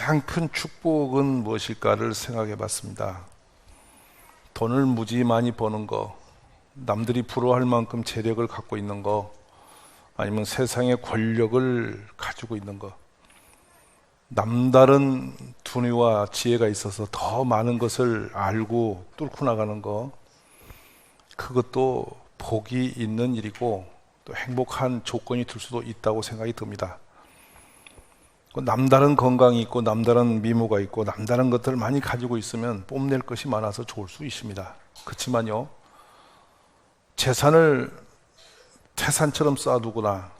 가장 큰 축복은 무엇일까를 생각해 봤습니다. 돈을 무지 많이 버는 거, 남들이 부러워할 만큼 재력을 갖고 있는 거, 아니면 세상의 권력을 가지고 있는 거, 남다른 두뇌와 지혜가 있어서 더 많은 것을 알고 뚫고 나가는 거, 그것도 복이 있는 일이고 또 행복한 조건이 될 수도 있다고 생각이 듭니다. 남다른 건강이 있고 남다른 미모가 있고 남다른 것들을 많이 가지고 있으면 뽐낼 것이 많아서 좋을 수 있습니다. 그렇지만요, 재산을 태산처럼 쌓아두거나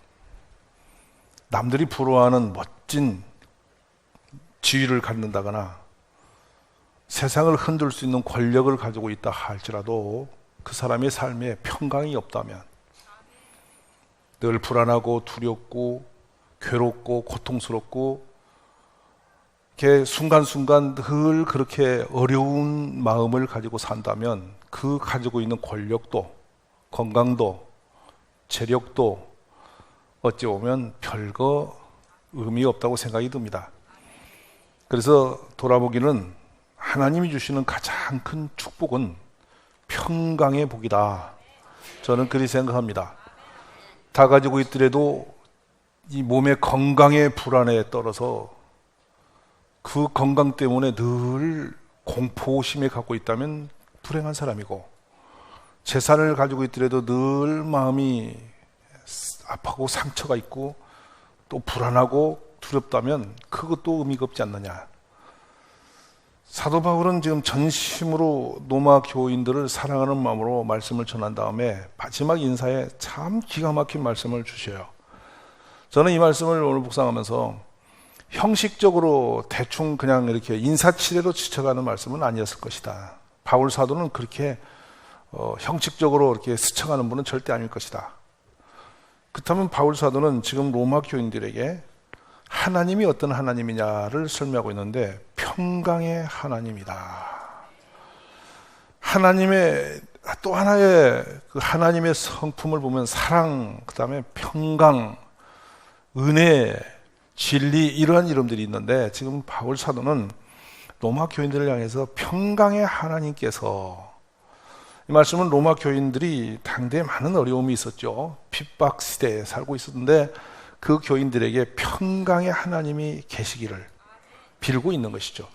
남들이 부러워하는 멋진 지위를 갖는다거나 세상을 흔들 수 있는 권력을 가지고 있다 할지라도 그 사람의 삶에 평강이 없다면, 늘 불안하고 두렵고 괴롭고 고통스럽고 이렇게 순간순간 늘 그렇게 어려운 마음을 가지고 산다면 그 가지고 있는 권력도 건강도 재력도 어찌 보면 별거 의미 없다고 생각이 듭니다. 그래서 돌아보기는 하나님이 주시는 가장 큰 축복은 평강의 복이다. 저는 그렇게 생각합니다. 다 가지고 있더라도 이 몸의 건강의 불안에 떨어서 그 건강 때문에 늘 공포심에 갖고 있다면 불행한 사람이고, 재산을 가지고 있더라도 늘 마음이 아프고 상처가 있고 또 불안하고 두렵다면 그것도 의미가 없지 않느냐. 사도 바울은 지금 전심으로 로마 교인들을 사랑하는 마음으로 말씀을 전한 다음에 마지막 인사에 참 기가 막힌 말씀을 주셔요. 저는 이 말씀을 오늘 묵상하면서 형식적으로 대충 그냥 이렇게 인사치레로 지쳐가는 말씀은 아니었을 것이다. 바울 사도는 그렇게 형식적으로 이렇게 스쳐가는 분은 절대 아닐 것이다. 그렇다면 바울 사도는 지금 로마 교인들에게 하나님이 어떤 하나님이냐를 설명하고 있는데 평강의 하나님이다. 하나님의 또 하나의 그 하나님의 성품을 보면 사랑, 그 다음에 평강, 은혜, 진리, 이러한 이름들이 있는데 지금 바울 사도는 로마 교인들을 향해서 평강의 하나님께서, 이 말씀은 로마 교인들이 당대에 많은 어려움이 있었죠. 핍박 시대에 살고 있었는데 그 교인들에게 평강의 하나님이 계시기를 빌고 있는 것이죠.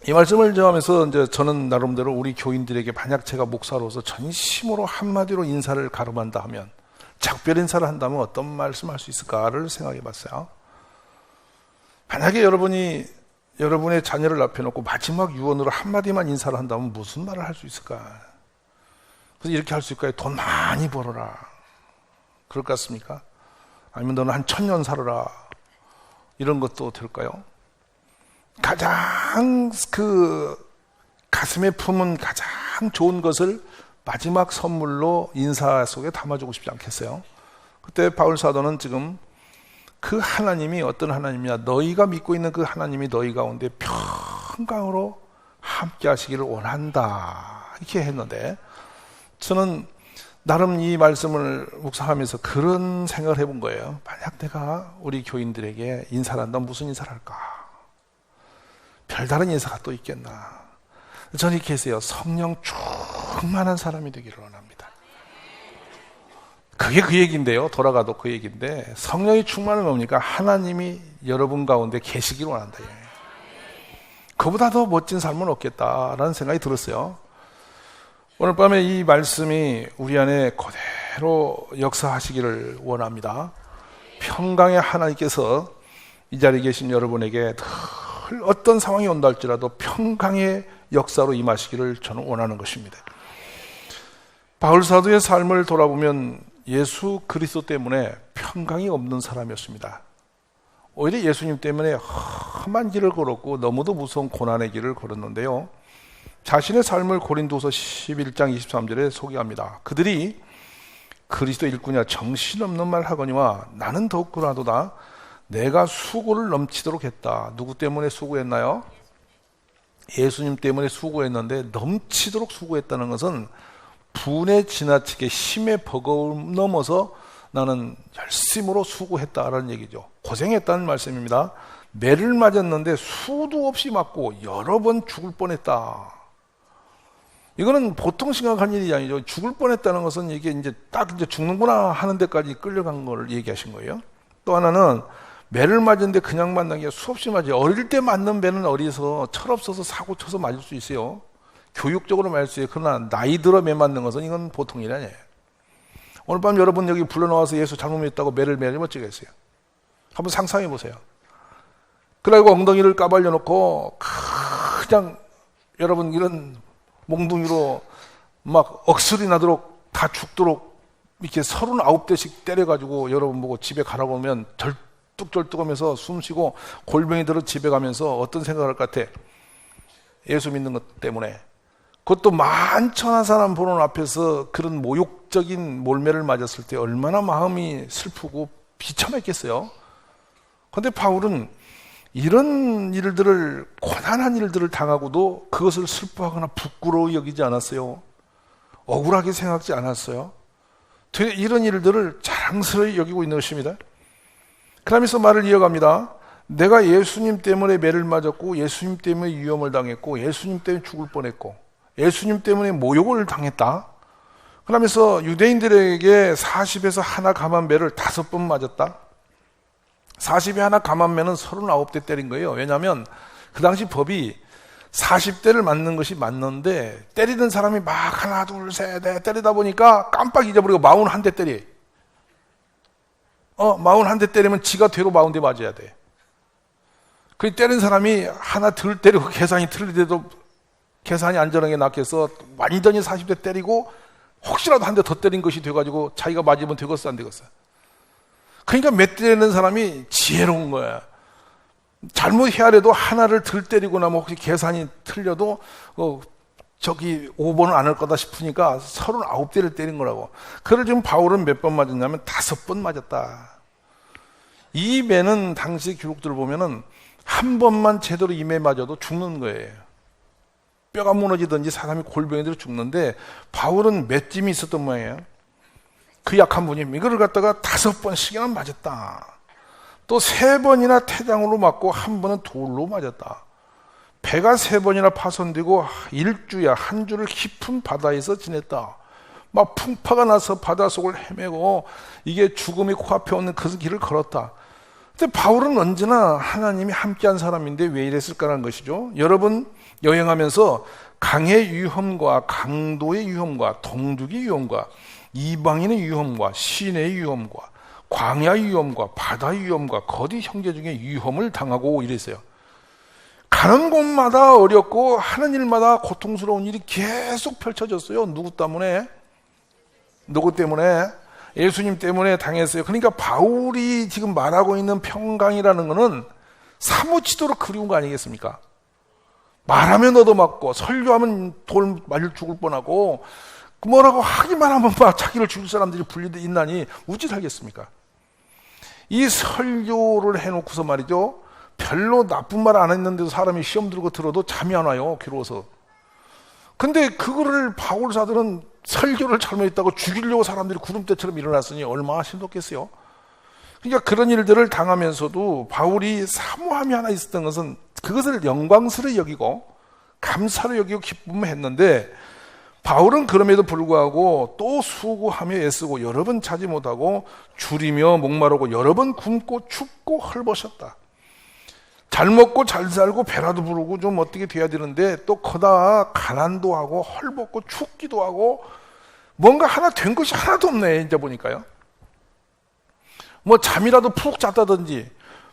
이 말씀을 전하면서 이제 저는 나름대로 우리 교인들에게 만약 제가 목사로서 전심으로 한마디로 인사를 가름한다 하면, 작별 인사를 한다면 어떤 말씀할 수 있을까를 생각해 봤어요. 만약에 여러분이 여러분의 자녀를 앞에 놓고 마지막 유언으로 한마디만 인사를 한다면 무슨 말을 할 수 있을까? 그래서 이렇게 할 수 있을까요? 돈 많이 벌어라. 그럴 것 같습니까? 아니면 너는 한 1000년 살아라. 이런 것도 될까요? 가장 그 가슴에 품은 가장 좋은 것을 마지막 선물로 인사 속에 담아주고 싶지 않겠어요? 그때 바울 사도는 지금 그 하나님이 어떤 하나님이냐, 너희가 믿고 있는 그 하나님이 너희 가운데 평강으로 함께 하시기를 원한다, 이렇게 했는데, 저는 나름 이 말씀을 묵상하면서 그런 생각을 해본 거예요. 만약 내가 우리 교인들에게 인사를 한다면 무슨 인사를 할까? 별다른 인사가 또 있겠나? 저는 이렇게 했어요. 성령 충만한 사람이 되기를 원합니다. 그게 그 얘기인데요. 돌아가도 그 얘기인데, 성령이 충만은 뭡니까? 하나님이 여러분 가운데 계시기를 원한다. 그보다 더 멋진 삶은 없겠다라는 생각이 들었어요. 오늘 밤에 이 말씀이 우리 안에 그대로 역사하시기를 원합니다. 평강의 하나님께서 이 자리에 계신 여러분에게 늘 어떤 상황이 온다 할지라도 평강의 역사로 임하시기를 저는 원하는 것입니다. 바울 사도의 삶을 돌아보면 예수 그리스도 때문에 평강이 없는 사람이었습니다. 오히려 예수님 때문에 험한 길을 걸었고 너무도 무서운 고난의 길을 걸었는데요, 자신의 삶을 고린도서 11장 23절에 소개합니다. 그들이 그리스도 일꾼이야 정신없는 말 하거니와 나는 더욱 그러하도다. 내가 수고를 넘치도록 했다. 누구 때문에 수고했나요? 예수님 때문에 수고했는데 넘치도록 수고했다는 것은 분에 지나치게 힘에 버거움 넘어서 나는 열심으로 수고했다라는 얘기죠. 고생했다는 말씀입니다. 매를 맞았는데 수도 없이 맞고 여러 번 죽을 뻔했다. 이거는 보통 심각한 일이 아니죠. 죽을 뻔했다는 것은 이게 이제 딱 이제 죽는구나 하는 데까지 끌려간 걸 얘기하신 거예요. 또 하나는 매를 맞았는데 그냥 맞는 게 수없이 맞아요. 어릴 때 맞는 매는 어리서 철없어서 사고 쳐서 맞을 수 있어요. 교육적으로 맞을 수 있어요. 그러나 나이 들어 매 맞는 것은 이건 보통 일이 아니에요. 오늘 밤 여러분 여기 불러나와서 예수 잘못 믿었다고 매를 매면 어쩌겠어요? 한번 상상해 보세요. 그리고 엉덩이를 까발려 놓고 그냥 여러분 이런 몽둥이로 막 억슬이 나도록 다 죽도록 이렇게 39대씩 때려가지고 여러분 보고 집에 가라고 하면 절뚝절뚝하면서 숨쉬고 골병이 들어 집에 가면서 어떤 생각을 할 것 같아? 예수 믿는 것 때문에. 그것도 만천한 사람 보는 앞에서 그런 모욕적인 몰매를 맞았을 때 얼마나 마음이 슬프고 비참했겠어요. 그런데 바울은 이런 일들을, 고난한 일들을 당하고도 그것을 슬퍼하거나 부끄러워 여기지 않았어요. 억울하게 생각하지 않았어요. 되게 이런 일들을 자랑스러이 여기고 있는 것입니다. 그러면서 말을 이어갑니다. 내가 예수님 때문에 매를 맞았고, 예수님 때문에 위험을 당했고, 예수님 때문에 죽을 뻔했고, 예수님 때문에 모욕을 당했다. 그러면서 유대인들에게 40에서 하나 감한 매를 5번 맞았다. 40에 하나 감한 매는 39대 때린 거예요. 왜냐하면 그 당시 법이 40대를 맞는 것이 맞는데 때리는 사람이 막 하나 둘 셋 넷 때리다 보니까 깜빡 잊어버리고 41대 때려. 41대 때리면 지가 되로 40대 맞아야 돼. 그 때린 사람이 하나 덜 때리고 계산이 틀리대도 계산이 안전하게 낚여서 완전히 40대 때리고 혹시라도 한 대 더 때린 것이 돼가지고 자기가 맞으면 되겠어 안 되겠어. 그러니까 몇 때리는 사람이 지혜로운 거야. 잘못 헤아려도 하나를 덜 때리고 나면 혹시 계산이 틀려도 저기 5번은 안 할 거다 싶으니까 39대를 때린 거라고. 그걸 지금 바울은 몇 번 맞았냐면 5번 맞았다. 이 매는 당시 기록들을 보면은 한 번만 제대로 이 매 맞아도 죽는 거예요. 뼈가 무너지든지 사람이 골병이 들어 죽는데 바울은 몇 찜이 있었던 모양이에요. 그 약한 분이 이거를 갖다가 5번씩이나 맞았다. 또 3번이나 태장으로 맞고 한 번은 돌로 맞았다. 배가 3번이나 파손되고 일주야 한 주를 깊은 바다에서 지냈다. 막 풍파가 나서 바다 속을 헤매고 이게 죽음이 코앞에 오는 그 길을 걸었다. 근데 바울은 언제나 하나님이 함께한 사람인데 왜 이랬을까라는 것이죠. 여러분 여행하면서 강의 위험과 강도의 위험과 동둑의 위험과 이방인의 위험과 시내의 위험과 광야의 위험과 바다의 위험과 거대 형제 중에 위험을 당하고 이랬어요. 가는 곳마다 어렵고 하는 일마다 고통스러운 일이 계속 펼쳐졌어요. 누구 때문에? 누구 때문에? 예수님 때문에 당했어요. 그러니까 바울이 지금 말하고 있는 평강이라는 것은 사무치도록 그리운 거 아니겠습니까? 말하면 얻어맞고 설교하면 돌 맞을 죽을 뻔하고 뭐라고 하기만 하면 막 자기를 죽일 사람들이 분리돼 있나니 어찌 살겠습니까? 이 설교를 해놓고서 말이죠. 별로 나쁜 말 안 했는데도 사람이 시험 들고 들어도 잠이 안 와요. 괴로워서. 근데 그거를 바울 사들은 설교를 잘못했다고 죽이려고 사람들이 구름대처럼 일어났으니 얼마나 심독했어요. 그러니까 그런 일들을 당하면서도 바울이 사모함이 하나 있었던 것은 그것을 영광스러워 여기고 감사로 여기고 기쁨했는데 바울은 그럼에도 불구하고 또 수고하며 애쓰고 여러 번 자지 못하고 줄이며 목마르고 여러 번 굶고 춥고 헐벗었다. 잘 먹고 잘 살고 배라도 부르고 좀 어떻게 돼야 되는데 또 거다 가난도 하고 헐벗고 춥기도 하고 뭔가 하나 된 것이 하나도 없네 이제 보니까요. 뭐 잠이라도 푹 잤다든지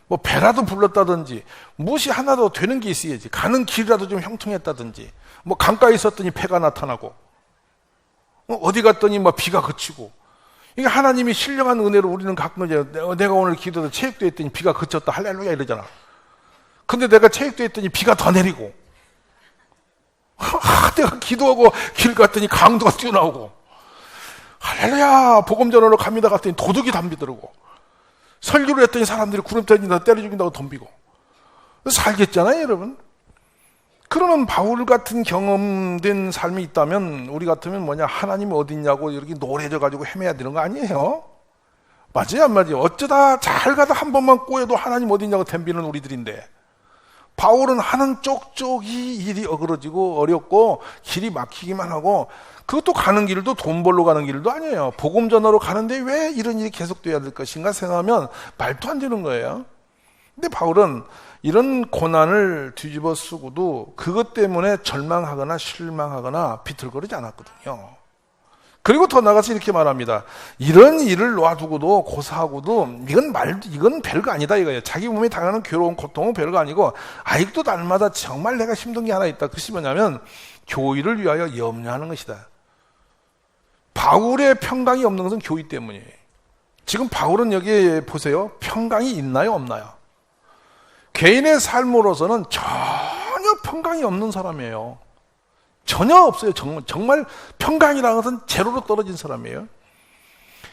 뭐 배라도 불렀다든지 무엇이 하나도 되는 게 있어야지. 가는 길이라도 좀 형통했다든지 뭐 강가에 있었더니 배가 나타나고 어디 갔더니 뭐 비가 그치고 이게 하나님이 신령한 은혜로 우리는 가끔 이제 내가 오늘 기도도 체육도 했더니 비가 그쳤다 할렐루야 이러잖아. 근데 내가 체육도 했더니 비가 더 내리고 내가 기도하고 길 갔더니 강도가 뛰어나오고 할렐루야 복음 전하러 갑니다 갔더니 도둑이 담비더라고. 설교를 했더니 사람들이 구름 터진다 때려 죽인다고 덤비고 살겠잖아요 여러분. 그러면 바울 같은 경험된 삶이 있다면 우리 같으면 뭐냐 하나님 어디 있냐고 이렇게 노래져 가지고 헤매야 되는 거 아니에요? 맞아요, 안 맞아요? 어쩌다 잘 가다 한 번만 꼬여도 하나님 어디냐고 덤비는 우리들인데, 바울은 하는 쪽쪽이 일이 어그러지고 어렵고 길이 막히기만 하고, 그것도 가는 길도 돈 벌러 가는 길도 아니에요. 복음 전하러 가는데 왜 이런 일이 계속돼야 될 것인가 생각하면 말도 안 되는 거예요. 근데 바울은 이런 고난을 뒤집어 쓰고도 그것 때문에 절망하거나 실망하거나 비틀거리지 않았거든요. 그리고 더 나가서 이렇게 말합니다. 이런 일을 놔두고도 고사하고도 이건 별거 아니다 이거예요. 자기 몸에 당하는 괴로운 고통은 별거 아니고, 아직도 날마다 정말 내가 힘든 게 하나 있다. 그것이 뭐냐면 교회를 위하여 염려하는 것이다. 바울의 평강이 없는 것은 교회 때문이에요. 지금 바울은 여기에 보세요. 평강이 있나요, 없나요? 개인의 삶으로서는 전혀 평강이 없는 사람이에요. 전혀 없어요. 정말 평강이라는 것은 제로로 떨어진 사람이에요.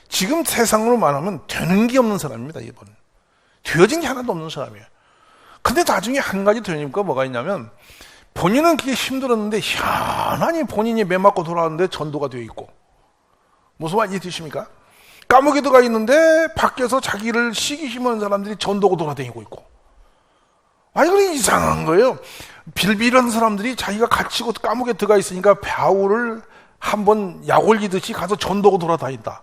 지금 세상으로 말하면 되는 게 없는 사람입니다. 이번 되어진 게 하나도 없는 사람이에요. 근데 나중에 한 가지 되니까 뭐가 있냐면, 본인은 그게 힘들었는데 희한하니 본인이 매 맞고 돌아왔는데 전도가 되어 있고, 무슨 말인지 드십니까? 감옥에 들어가 있는데 밖에서 자기를 시기심하는 사람들이 전도가 돌아다니고 있고, 아니 그게 이상한 거예요. 빌빌한 사람들이 자기가 갇히고 감옥에 들어가 있으니까 바울을 한번 약 올리듯이 가서 전도가 돌아다닌다.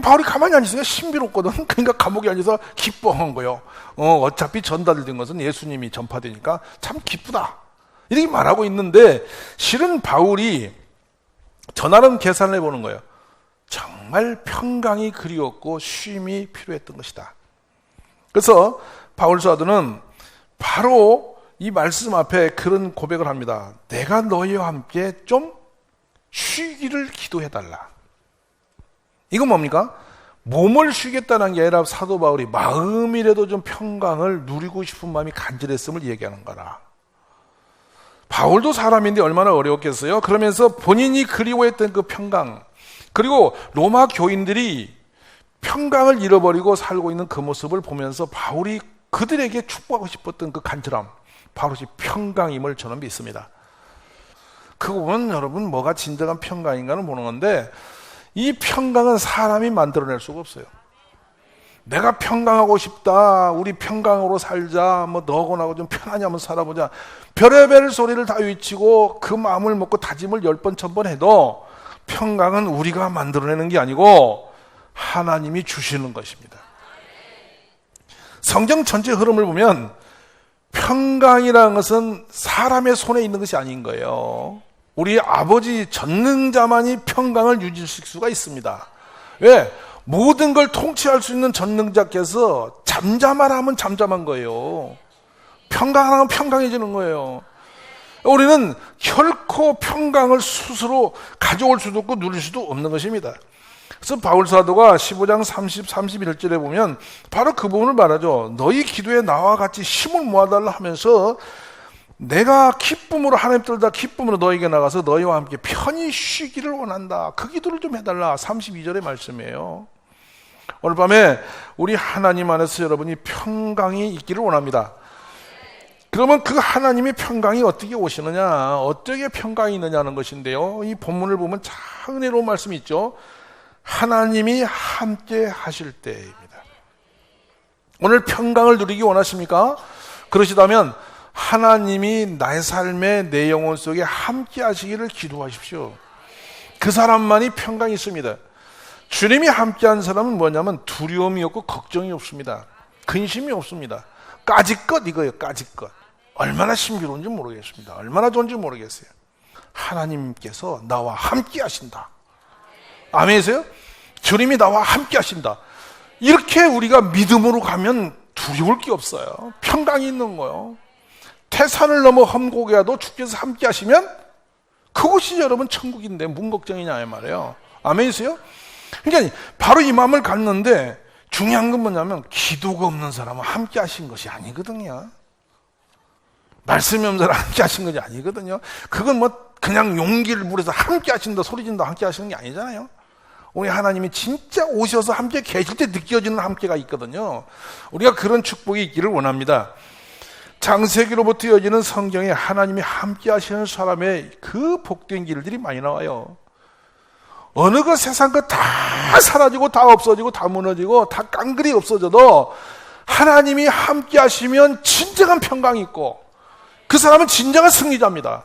바울이 가만히 앉으니까 신비롭거든. 그러니까 감옥에 앉아서 기뻐한 거예요. 어차피 전달된 것은 예수님이 전파되니까 참 기쁘다, 이렇게 말하고 있는데, 실은 바울이 전하는 계산을 해보는 거예요. 정말 평강이 그리웠고 쉼이 필요했던 것이다. 그래서 바울 사도는 바로 이 말씀 앞에 그런 고백을 합니다. 내가 너희와 함께 좀 쉬기를 기도해달라. 이건 뭡니까? 몸을 쉬겠다는 게 아니라 사도 바울이 마음이라도 좀 평강을 누리고 싶은 마음이 간절했음을 얘기하는 거라. 바울도 사람인데 얼마나 어려웠겠어요? 그러면서 본인이 그리워했던 그 평강, 그리고 로마 교인들이 평강을 잃어버리고 살고 있는 그 모습을 보면서 바울이 그들에게 축복하고 싶었던 그 간절함, 바로 이 평강임을 저는 믿습니다. 그거 보면 여러분 뭐가 진정한 평강인가를 보는 건데, 이 평강은 사람이 만들어낼 수가 없어요. 내가 평강하고 싶다, 우리 평강으로 살자, 뭐 너하고 나하고 좀 편안히 한번 살아보자, 별의별 소리를 다 외치고 그 마음을 먹고 다짐을 10번 1000번 해도 평강은 우리가 만들어내는 게 아니고 하나님이 주시는 것입니다. 성경 전체 흐름을 보면 평강이라는 것은 사람의 손에 있는 것이 아닌 거예요. 우리 아버지 전능자만이 평강을 유지시킬 수가 있습니다. 왜? 모든 걸 통치할 수 있는 전능자께서 잠잠하라 하면 잠잠한 거예요. 평강하면 평강해지는 거예요. 우리는 결코 평강을 스스로 가져올 수도 없고 누릴 수도 없는 것입니다. 그래서 바울 사도가 15장 30, 31절에 보면 바로 그 부분을 말하죠. 너희 기도에 나와 같이 힘을 모아달라 하면서, 내가 기쁨으로, 하나님 떨다 기쁨으로 너에게 나가서 너희와 함께 편히 쉬기를 원한다. 그 기도를 좀 해달라. 32절의 말씀이에요. 오늘 밤에 우리 하나님 안에서 여러분이 평강이 있기를 원합니다. 그러면 그 하나님의 평강이 어떻게 오시느냐, 어떻게 평강이 있느냐는 것인데요, 이 본문을 보면 참 은혜로운 말씀이 있죠. 하나님이 함께 하실 때입니다. 오늘 평강을 누리기 원하십니까? 그러시다면 하나님이 나의 삶에, 내 영혼 속에 함께 하시기를 기도하십시오. 그 사람만이 평강이 있습니다. 주님이 함께한 사람은 뭐냐면 두려움이 없고 걱정이 없습니다. 근심이 없습니다. 까짓것 이거예요. 까짓것. 얼마나 신비로운지 모르겠습니다. 얼마나 좋은지 모르겠어요. 하나님께서 나와 함께 하신다. 아멘이세요? 주님이 나와 함께 하신다. 이렇게 우리가 믿음으로 가면 두려울 게 없어요. 평강이 있는 거예요. 태산을 넘어 험고개라도 주께서 함께 하시면 그것이 여러분 천국인데 뭔 걱정이냐 이 말이에요. 아멘이세요? 그러니까 바로 이 마음을 갖는데, 중요한 건 뭐냐면 기도가 없는 사람은 함께 하신 것이 아니거든요. 말씀이 없는 사람 함께 하신 것이 아니거든요. 그건 뭐 그냥 용기를 부려서 함께 하신다, 소리진다 함께 하시는 게 아니잖아요. 우리 하나님이 진짜 오셔서 함께 계실 때 느껴지는 함께가 있거든요. 우리가 그런 축복이 있기를 원합니다. 창세기로부터 이어지는 성경에 하나님이 함께 하시는 사람의 그 복된 길들이 많이 나와요. 어느 것 세상 것 다 사라지고 다 없어지고 다 무너지고 다 깡그리 없어져도 하나님이 함께 하시면 진정한 평강이 있고 그 사람은 진정한 승리자입니다.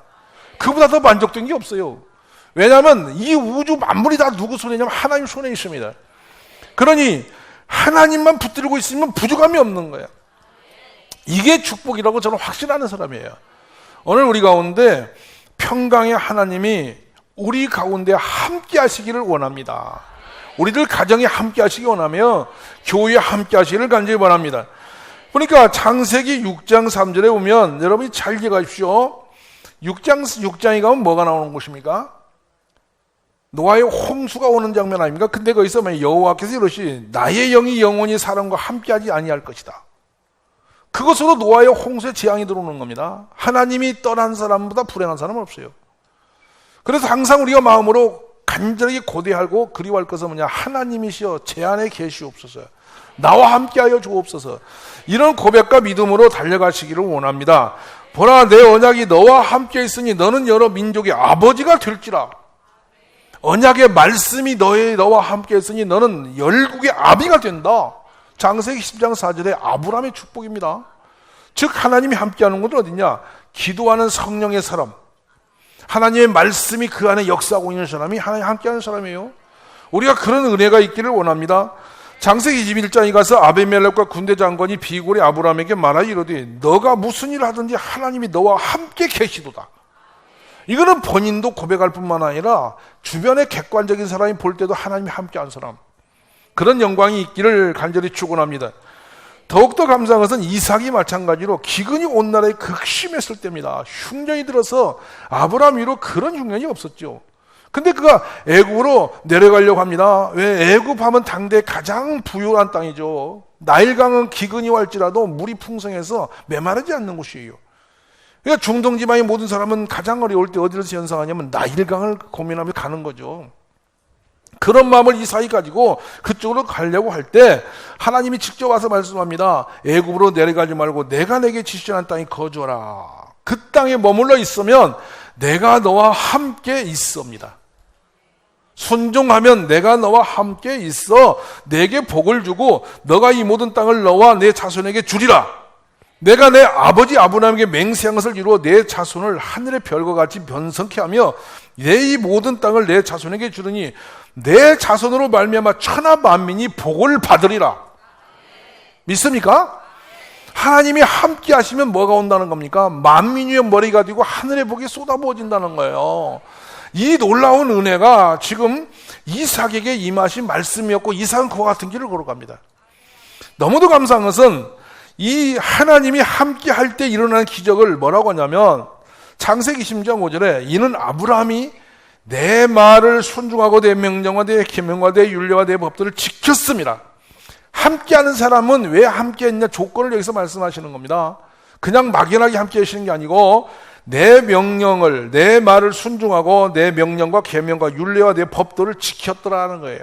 그보다 더 만족된 게 없어요. 왜냐하면 이 우주 만물이 다 누구 손에냐면 하나님 손에 있습니다. 그러니 하나님만 붙들고 있으면 부족함이 없는 거예요. 이게 축복이라고 저는 확신하는 사람이에요. 오늘 우리 가운데 평강의 하나님이 우리 가운데 함께 하시기를 원합니다. 우리들 가정에 함께 하시기 원하며 교회에 함께 하시기를 간절히 원합니다. 그러니까 창세기 6장 3절에 보면 여러분이 잘 기억하십시오. 6장에 가면 뭐가 나오는 곳입니까? 노아의 홍수가 오는 장면 아닙니까? 근데 거기서 여호와께서 이러시 나의 영이 영원히 사람과 함께하지 아니할 것이다. 그것으로 노아의 홍수에 재앙이 들어오는 겁니다. 하나님이 떠난 사람보다 불행한 사람은 없어요. 그래서 항상 우리가 마음으로 간절하게 고대하고 그리워할 것은 뭐냐? 하나님이시여 제 안에 계시옵소서. 나와 함께하여 주옵소서. 이런 고백과 믿음으로 달려가시기를 원합니다. 보라 내 언약이 너와 함께 있으니 너는 여러 민족의 아버지가 될지라. 언약의 말씀이 너와 함께 있으니 너는 열국의 아비가 된다. 창세기 10장 4절에 아브라함의 축복입니다. 즉 하나님이 함께하는 곳은 어디냐? 기도하는 성령의 사람, 하나님의 말씀이 그 안에 역사하고 있는 사람이 하나님 함께하는 사람이에요. 우리가 그런 은혜가 있기를 원합니다. 창세기 21장에 가서 아비멜렉과 군대 장관이 비굴의 아브라함에게 말하여 이르되 너가 무슨 일을 하든지 하나님이 너와 함께 계시도다. 이거는 본인도 고백할 뿐만 아니라 주변의 객관적인 사람이 볼 때도 하나님이 함께한 사람, 그런 영광이 있기를 간절히 축원합니다. 더욱더 감사한 것은 이삭이 마찬가지로 기근이 온 나라에 극심했을 때입니다. 흉년이 들어서 아브라함 위로 그런 흉년이 없었죠. 근데 그가 애굽으로 내려가려고 합니다. 왜? 애굽하면 당대 가장 부유한 땅이죠. 나일강은 기근이 왔지라도 물이 풍성해서 메마르지 않는 곳이에요. 그러니까 중동 지방의 모든 사람은 가장 어려울 때 어디를 연상하냐면 나일강을 고민하며 가는 거죠. 그런 마음을 이삭이 가지고 그쪽으로 가려고 할 때 하나님이 직접 와서 말씀합니다. 애굽으로 내려가지 말고 내가 내게 지시한 땅에 거주하라. 그 땅에 머물러 있으면 내가 너와 함께 있습니다. 순종하면 내가 너와 함께 있어 내게 복을 주고 너가 이 모든 땅을 너와 내 자손에게 주리라. 내가 내 아버지 아브라함에게 맹세한 것을 이루어 내 자손을 하늘의 별과 같이 변성케 하며 내 이 모든 땅을 내 자손에게 주르니 내 자손으로 말미암아 천하 만민이 복을 받으리라. 믿습니까? 하나님이 함께 하시면 뭐가 온다는 겁니까? 만민 위에 머리가 되고 하늘의 복이 쏟아부어진다는 거예요. 이 놀라운 은혜가 지금 이삭에게 임하신 말씀이었고 이삭은 그와 같은 길을 걸어갑니다. 너무도 감사한 것은 이 하나님이 함께 할 때 일어나는 기적을 뭐라고 하냐면 창세기 10장 5절에 이는 아브라함이 내 말을 순종하고 내 명령과 내 계명과 내 율례와 내 법들을 지켰습니다. 함께하는 사람은 왜 함께했냐 조건을 여기서 말씀하시는 겁니다. 그냥 막연하게 함께 하시는 게 아니고 내 명령을 내 말을 순종하고 내 명령과 계명과 율례와 내 법들을 지켰더라는 거예요.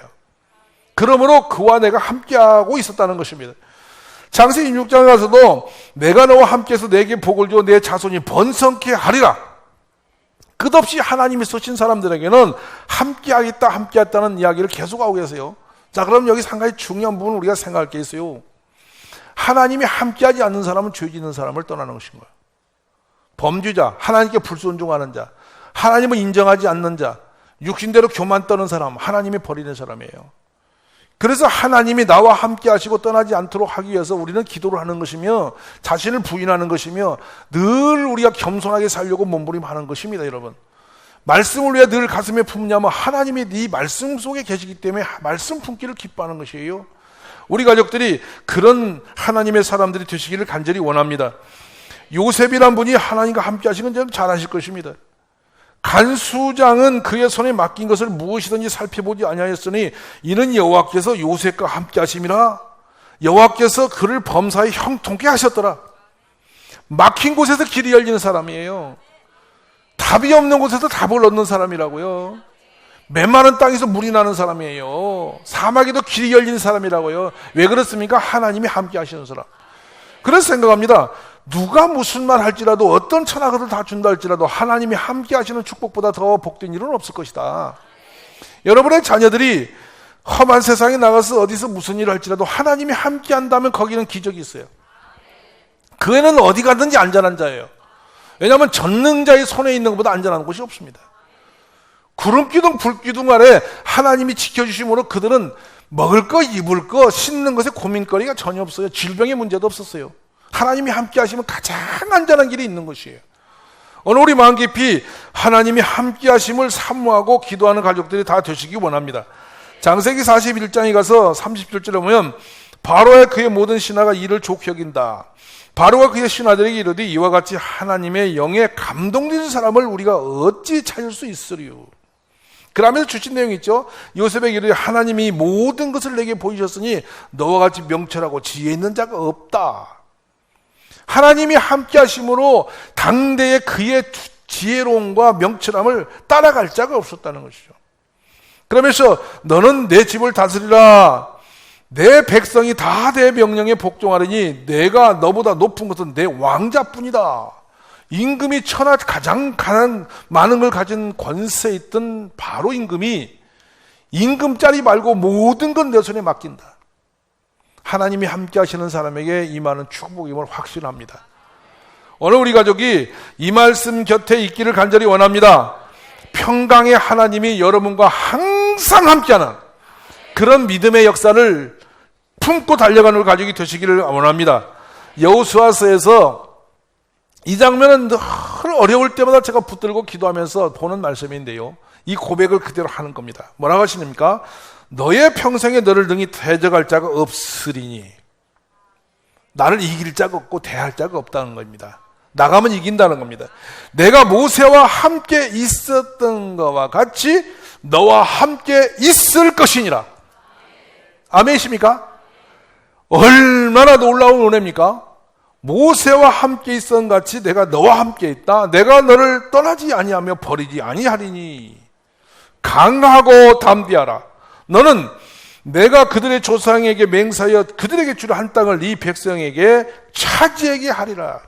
그러므로 그와 내가 함께하고 있었다는 것입니다. 창세기 6장에 가서도 내가 너와 함께해서 내게 복을 주어 내 자손이 번성케 하리라. 끝없이 하나님이 쓰신 사람들에게는 함께하겠다 함께했다는 이야기를 계속하고 계세요. 자, 그럼 여기서 한 가지 중요한 부분을 우리가 생각할 게 있어요. 하나님이 함께하지 않는 사람은 죄 짓는 사람을 떠나는 것인 거예요. 범죄자, 하나님께 불순종하는 자, 하나님을 인정하지 않는 자, 육신대로 교만 떠는 사람, 하나님이 버리는 사람이에요. 그래서 하나님이 나와 함께 하시고 떠나지 않도록 하기 위해서 우리는 기도를 하는 것이며 자신을 부인하는 것이며 늘 우리가 겸손하게 살려고 몸부림하는 것입니다. 여러분, 말씀을 위해 늘 가슴에 품냐면 하나님이 네 말씀 속에 계시기 때문에 말씀 품기를 기뻐하는 것이에요. 우리 가족들이 그런 하나님의 사람들이 되시기를 간절히 원합니다. 요셉이란 분이 하나님과 함께 하시는 건 잘 아실 것입니다. 간수장은 그의 손에 맡긴 것을 무엇이든지 살펴보지 아니하였으니 이는 여호와께서 요셉과 함께 하심이라. 여호와께서 그를 범사에 형통케 하셨더라. 막힌 곳에서 길이 열리는 사람이에요. 답이 없는 곳에서 답을 얻는 사람이라고요. 메마른 땅에서 물이 나는 사람이에요. 사막에도 길이 열리는 사람이라고요. 왜 그렇습니까? 하나님이 함께 하시는 사람. 그래서 생각합니다. 누가 무슨 말 할지라도 어떤 천하것을 다 준다 할지라도 하나님이 함께 하시는 축복보다 더 복된 일은 없을 것이다. 여러분의 자녀들이 험한 세상에 나가서 어디서 무슨 일을 할지라도 하나님이 함께 한다면 거기는 기적이 있어요. 그 애는 어디 가든지 안전한 자예요. 왜냐하면 전능자의 손에 있는 것보다 안전한 곳이 없습니다. 구름기둥 불기둥 아래 하나님이 지켜주심으로 그들은 먹을 거, 입을 거, 씻는 것에 고민거리가 전혀 없어요. 질병의 문제도 없었어요. 하나님이 함께 하시면 가장 안전한 길이 있는 것이에요. 오늘 우리 마음 깊이 하나님이 함께 하심을 사모하고 기도하는 가족들이 다 되시기 원합니다. 창세기 41장에 가서 30절에 보면 바로와 그의 모든 신하가 이를 좋게 여긴다. 바로가 그의 신하들에게 이르되 이와 같이 하나님의 영에 감동된 사람을 우리가 어찌 찾을 수 있으리요. 그러면서 주신 내용이 있죠. 요셉에게 이르되 하나님이 모든 것을 내게 보이셨으니 너와 같이 명철하고 지혜 있는 자가 없다. 하나님이 함께 하심으로 당대의 그의 지혜로움과 명철함을 따라갈 자가 없었다는 것이죠. 그러면서 너는 내 집을 다스리라. 내 백성이 다 내 명령에 복종하리니 내가 너보다 높은 것은 내 왕자뿐이다. 임금이 천하 가장 많은 걸 가진 권세에 있던 바로 임금이 임금짜리 말고 모든 건 내 손에 맡긴다. 하나님이 함께 하시는 사람에게 임하는 축복임을 확신합니다. 오늘 우리 가족이 이 말씀 곁에 있기를 간절히 원합니다. 평강의 하나님이 여러분과 항상 함께하는 그런 믿음의 역사를 품고 달려가는 가족이 되시기를 원합니다. 여호수아서에서 이 장면은 늘 어려울 때마다 제가 붙들고 기도하면서 보는 말씀인데요. 이 고백을 그대로 하는 겁니다. 뭐라고 하시니까 너의 평생에 너를 등이 대적할 자가 없으리니 나를 이길 자가 없고 대할 자가 없다는 겁니다. 나가면 이긴다는 겁니다. 내가 모세와 함께 있었던 것과 같이 너와 함께 있을 것이니라. 아멘이십니까? 얼마나 놀라운 은혜입니까? 모세와 함께 있었던 같이 내가 너와 함께 있다. 내가 너를 떠나지 아니하며 버리지 아니하리니 강하고 담대하라. 너는 내가 그들의 조상에게 맹세하여 그들에게 주려 한 땅을 네 백성에게 차지하게 하리라.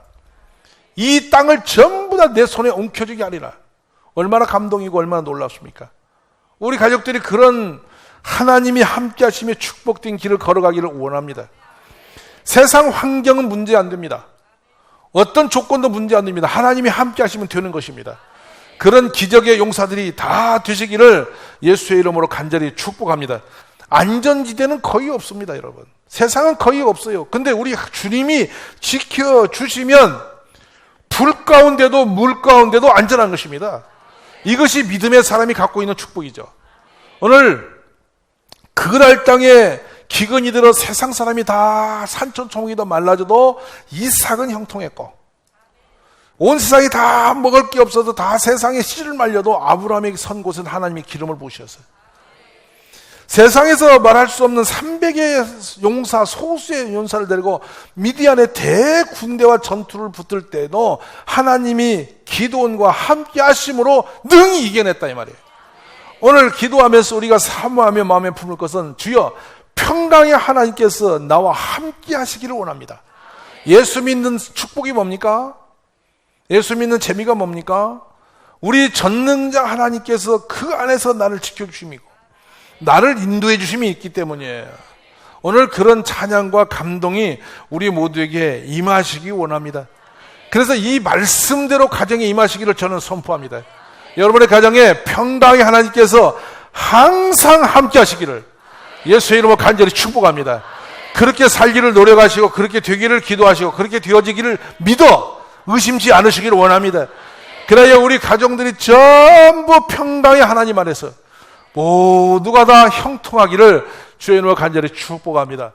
이 땅을 전부 다 내 손에 옮겨주게 하리라. 얼마나 감동이고 얼마나 놀랍습니까? 우리 가족들이 그런 하나님이 함께 하시며 축복된 길을 걸어가기를 원합니다. 세상 환경은 문제 안 됩니다. 어떤 조건도 문제 안 됩니다. 하나님이 함께 하시면 되는 것입니다. 그런 기적의 용사들이 다 되시기를 예수의 이름으로 간절히 축복합니다. 안전지대는 거의 없습니다, 여러분. 세상은 거의 없어요. 근데 우리 주님이 지켜주시면 불 가운데도 물 가운데도 안전한 것입니다. 이것이 믿음의 사람이 갖고 있는 축복이죠. 오늘 그랄 땅에 기근이 들어 세상 사람이 다 산천초목이 더 말라져도 이삭은 형통했고 온 세상이 다 먹을 게 없어도 다 세상에 씨를 말려도 아브라함에게 선 곳은 하나님이 기름을 부으셨어요. 세상에서 말할 수 없는 300의 용사, 소수의 용사를 데리고 미디안의 대군대와 전투를 붙을 때도 하나님이 기드온과 함께 하심으로 능히 이겨냈다 이 말이에요. 오늘 기도하면서 우리가 사모하며 마음에 품을 것은 주여 평강의 하나님께서 나와 함께 하시기를 원합니다. 예수 믿는 축복이 뭡니까? 예수 믿는 재미가 뭡니까? 우리 전능자 하나님께서 그 안에서 나를 지켜주심이고 나를 인도해 주심이 있기 때문이에요. 오늘 그런 찬양과 감동이 우리 모두에게 임하시기 원합니다. 그래서 이 말씀대로 가정에 임하시기를 저는 선포합니다. 여러분의 가정에 평강의 하나님께서 항상 함께 하시기를 예수의 이름으로 간절히 축복합니다. 그렇게 살기를 노력하시고 그렇게 되기를 기도하시고 그렇게 되어지기를 믿어 의심치 않으시기를 원합니다. 그래야 우리 가정들이 전부 평강의 하나님 안에서 모두가 다 형통하기를 주의 이름으로 간절히 축복합니다.